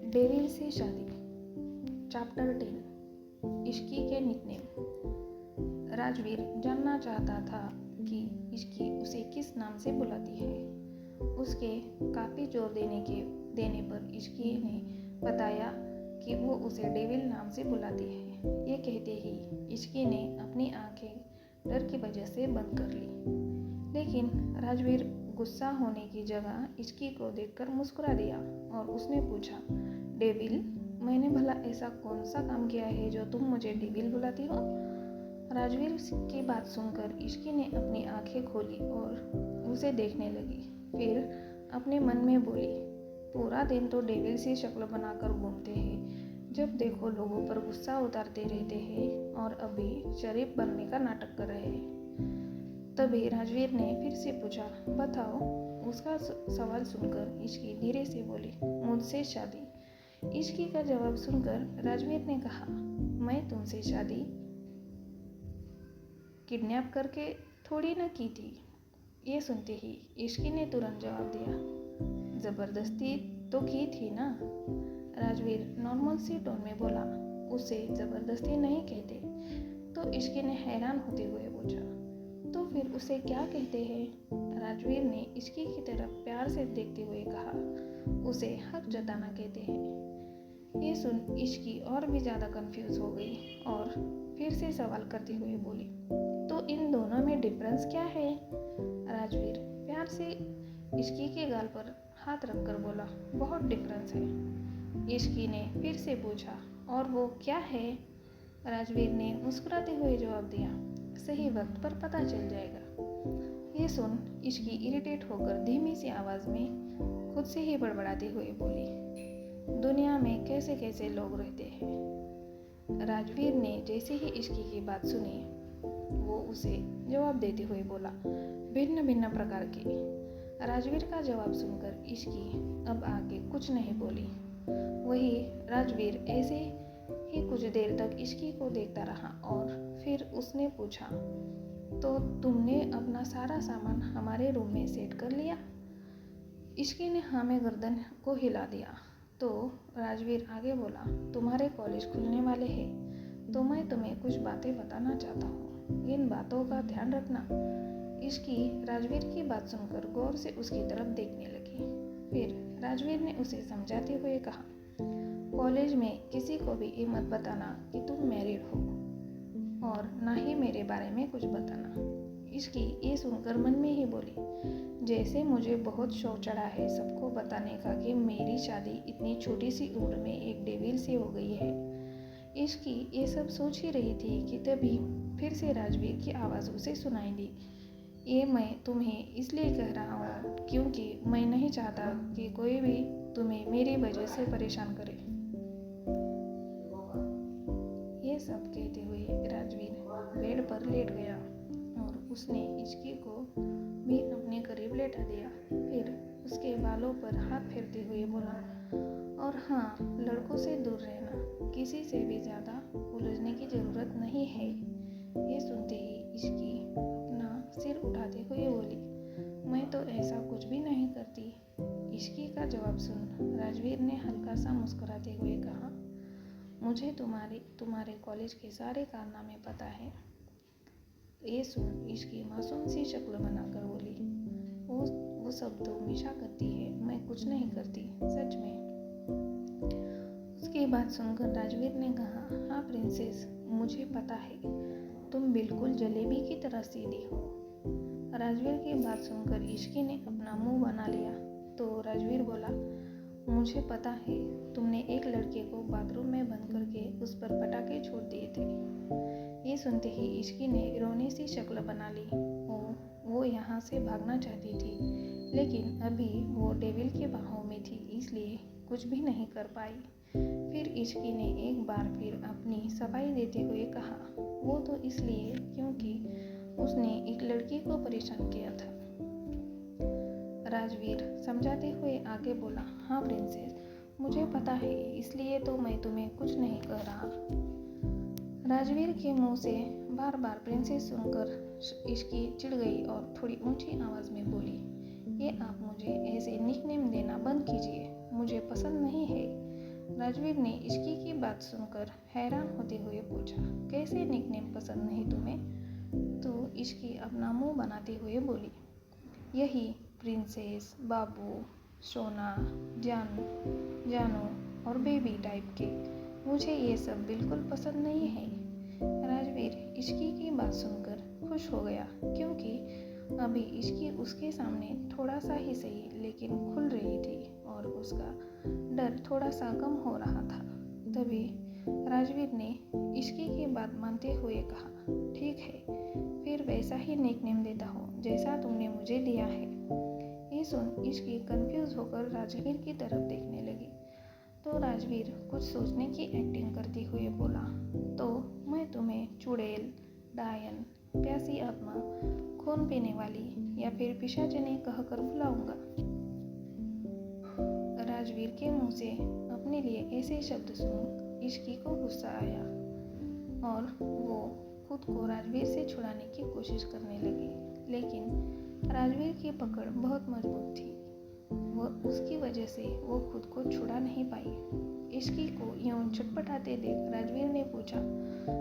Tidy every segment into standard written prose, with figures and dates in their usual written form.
Devil से शादी chapter 10 Ishki के निकनेम। राजवीर जानना चाहता था कि इश्की उसे किस नाम से बुलाती है। उसके काफ़ी जोर देने पर इश्की ने बताया कि वो उसे डेविल नाम से बुलाती है। ये कहते ही इश्की ने अपनी आंखें डर की वजह से बंद कर ली। लेकिन राजवीर गुस्सा होने की जगह इश्की को देखकर मुस्कुरा दिया और उसने पूछा, डेविल, मैंने भला ऐसा कौन सा काम किया है जो तुम मुझे डेविल बुलाती हो? राजवीर की बात सुनकर इश्की ने अपनी आंखें खोली और उसे देखने लगी। फिर अपने मन में बोली, पूरा दिन तो डेविल सी शक्ल बनाकर घूमते हैं, जब देखो लोगों पर गुस्सा उतारते रहते हैं और अभी शरीफ बनने का नाटक कर रहे हैं। तभी राजवीर ने फिर से पूछा, बताओ। उसका सवाल सुनकर इश्की धीरे से बोली, मुझसे शादी। इश्की का जवाब सुनकर राजवीर ने कहा, मैं तुमसे शादी किडनैप करके थोड़ी न की थी। ये सुनते ही इश्की ने तुरंत जवाब दिया, जबरदस्ती तो की थी ना। राजवीर नॉर्मल सी टोन में बोला, उसे जबरदस्ती नहीं कहते। तो इश्की ने हैरान होते हुए पूछा, तो फिर उसे क्या कहते हैं? राजवीर ने इश्की की तरफ प्यार से देखते हुए कहा, उसे हक जताना कहते हैं। ये सुन इश्की और भी ज़्यादा कंफ्यूज हो गई और फिर से सवाल करते हुए बोली, तो इन दोनों में डिफरेंस क्या है? राजवीर प्यार से इश्की के गाल पर हाथ रखकर बोला, बहुत डिफरेंस है। इश्की ने फिर से पूछा, और वो क्या है? राजवीर ने मुस्कुराते हुए जवाब दिया, सही वक्त पर पता चल जाएगा। ये सुन इश्की इरिटेट होकर धीमी सी आवाज़ में खुद से ही बड़बड़ाते हुए बोली, दुनिया में कैसे कैसे लोग रहते हैं। राजवीर ने जैसे ही इश्की की बात सुनी वो उसे जवाब देते हुए बोला, भिन्न भिन्न प्रकार के। राजवीर का जवाब सुनकर इश्की अब आगे कुछ नहीं बोली। वही राजवीर ऐसे ही कुछ देर तक इश्की को देखता रहा और फिर उसने पूछा, तो तुमने अपना सारा सामान हमारे रूम में सेट कर लिया? इश्की ने हाँ में गर्दन को हिला दिया। तो राजवीर आगे बोला, तुम्हारे कॉलेज खुलने वाले हैं तो मैं तुम्हें कुछ बातें बताना चाहता हूँ, इन बातों का ध्यान रखना। इश्की राजवीर की बात सुनकर गौर से उसकी तरफ देखने लगी। फिर राजवीर ने उसे समझाते हुए कहा, कॉलेज में किसी को भी ये मत बताना कि तुम मैरिड हो और ना ही मेरे बारे में कुछ बताना। इश्की ये सुनकर मन में ही बोली, जैसे मुझे बहुत शौक चढ़ा है सबको बताने का कि मेरी शादी इतनी छोटी सी उम्र में एक डेविल से हो गई है। इश्की ये सब सोच ही रही थी कि तभी फिर से राजवीर की आवाज़ उसे सुनाई दी, ये मैं तुम्हें इसलिए कह रहा हूँ क्योंकि मैं नहीं चाहता कि कोई भी तुम्हें मेरी वजह से परेशान करे। ये सब कहते हुए राजवीर बेड पर लेट गया और उसने इश्की को भी अपने करीब लेटा दिया। फिर उसके बालों पर हाथ फेरते हुए बोला, और हाँ, लड़कों से दूर रहना, किसी से भी ज़्यादा उलझने की ज़रूरत नहीं है। ये सुनते ही इश्की अपना सिर उठाते हुए बोली, मैं तो ऐसा कुछ भी नहीं करती। इश्की का जवाब सुन राजवीर ने हल्का सा मुस्कुराते हुए कहा, मुझे तुम्हारे कॉलेज के सारे कारनामे पता है। ये सुन इश्की मासूम सी शक्ल बनाकर बोली, वो सब तो मिशा करती है, मैं कुछ नहीं करती, सच में। उसकी बात सुनकर राजवीर ने कहा, हाँ प्रिंसेस, मुझे पता है, तुम बिल्कुल जलेबी की तरह सीधी हो। राजवीर की बात सुनकर इश्की ने अपना मुंह बना लिया। तो राजवीर बोला, मुझे पता है, तुमने एक लड़के को बाथरूम में बंद करके उस पर पटाखे छोड़ दिए थे। ये सुनते ही इश्की ने रोनी सी शक्ल बना ली। वो यहाँ से भागना चाहती थी, लेकिन अभी वो डेविल के बाहों में थी, इसलिए कुछ भी नहीं कर पाई। फिर इश्की ने एक बार फिर अपनी सफाई देते हुए कहा, वो तो इसलिए क्योंकि उसने एक लड़की को परेशान किया था। राजवीर समझाते हुए आगे बोला, हाँ प्रिंसेस, मुझे पता है, इसलिए तो मैं तुम्हें कुछ नहीं कह रहा। राजवीर के मुंह से बार बार प्रिंसेस सुनकर इश्की चिढ़ गई और थोड़ी ऊंची आवाज़ में बोली, ये आप मुझे ऐसे निकनेम देना बंद कीजिए, मुझे पसंद नहीं है। राजवीर ने इश्की की बात सुनकर हैरान होते हुए पूछा, कैसे निकनेम पसंद नहीं तुम्हें? तो इश्की अपना मुंह बनाते हुए बोली, यही प्रिंसेस, बाबू, सोना, जानू और बेबी टाइप के। मुझे ये सब बिल्कुल पसंद नहीं है। राजवीर इश्की की बात सुनकर खुश हो गया, क्योंकि अभी इश्की उसके सामने थोड़ा सा ही सही लेकिन खुल रही थी और उसका डर थोड़ा सा कम हो रहा था। तभी राजवीर ने इश्की की बात मानते हुए कहा, ठीक है, फिर वैसा ही निकनेम देता हूँ जैसा तुमने मुझे दिया है। ये सुन इश्की कंफ्यूज होकर राजवीर की तरफ देखने लगी। तो राजवीर कुछ सोचने की एक्टिंग करते हुए बोला, तो मैं तुम्हें चुड़ैल, डायन, प्यासी आत्मा, खून पीने वाली या फिर पिशाचिनी कहकर बुलाऊंगा। राजवीर के मुंह से अपने लिए ऐसे शब्द सुन इश्की को गुस्सा आया और वो खुद को राजवीर से छुड़ाने की कोशिश करने लगी, लेकिन राजवीर की पकड़ बहुत मजबूत थी। उसकी वजह से वो खुद को छुड़ा नहीं पाई। इश्की को यूं छटपटाते देख राजवीर ने पूछा,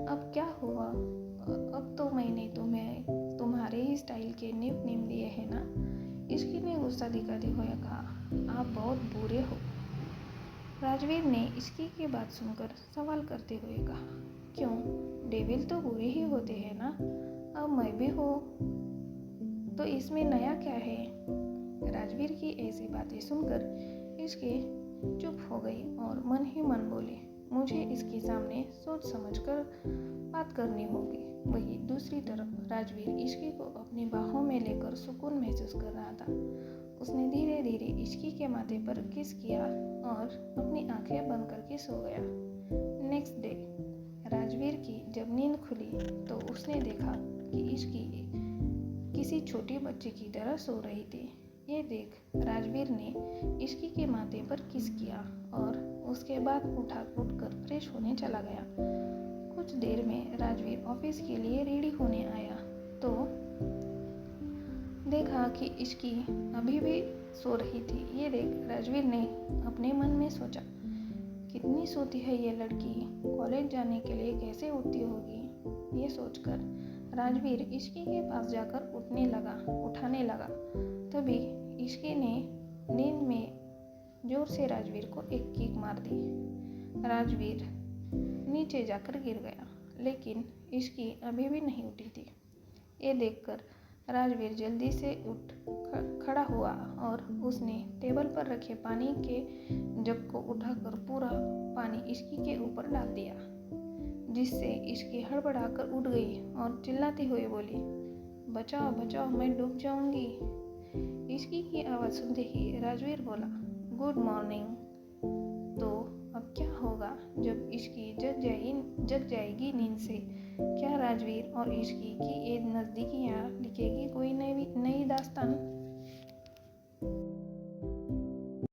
अब क्या हुआ? अब तो मैंने तुम्हें तुम्हारे ही स्टाइल के निकनेम दिए हैं ना? इश्की ने गुस्सा दिखाते हुए कहा, आप बहुत बुरे हो। राजवीर ने इश्की की बात सुनकर सवाल करते हुए कहा, क्यों, डेविल तो बुरे ही होते हैं ना? अब मैं भी हूँ तो इसमें नया क्या है? राजवीर की ऐसी बातें सुनकर इश्की चुप हो गई और मन ही मन बोली, मुझे इसके सामने सोच समझकर बात करनी होगी। वहीं दूसरी तरफ राजवीर इश्की को अपनी बाहों में लेकर सुकून महसूस कर रहा था। उसने धीरे धीरे इश्की के माथे पर किस किया और अपनी आंखें बंद करके सो गया। नेक्स्ट डे राजवीर की जब नींद खुली तो उसने देखा कि इश्की किसी छोटी बच्ची की तरह सो रही थी। ये देख राजवीर ने इश्की के माथे पर किस किया और उसके बाद उठकर फ्रेश होने चला गया। कुछ देर में राजवीर ऑफिस के लिए रेडी होने आया तो देखा कि इश्की अभी भी सो रही थी। ये देख राजवीर ने अपने मन में सोचा, कितनी सोती है ये लड़की, कॉलेज जाने के लिए कैसे उठती होगी। ये सोचकर राजवीर इश्की के पास जाकर उठाने लगा। तभी इश्की ने नींद में जोर से राजवीर को एक किक मार दी। राजवीर नीचे जाकर गिर गया, लेकिन इश्की अभी भी नहीं उठी थी। ये देखकर राजवीर जल्दी से उठ खड़ा हुआ और उसने टेबल पर रखे पानी के जग को उठाकर पूरा पानी इश्की के ऊपर डाल दिया, जिससे इश्की हड़बड़ाकर उठ गई और चिल्लाती हुई बोली, बचाओ बचाओ, मैं डूब जाऊंगी। इश्की की आवाज़ सुनते ही राजवीर बोला, गुड मॉर्निंग। तो अब क्या होगा जब इश्की जग जाएगी नींद से? क्या राजवीर और इश्की की ये नज़दीकियाँ लिखेगी कोई नई दास्तान?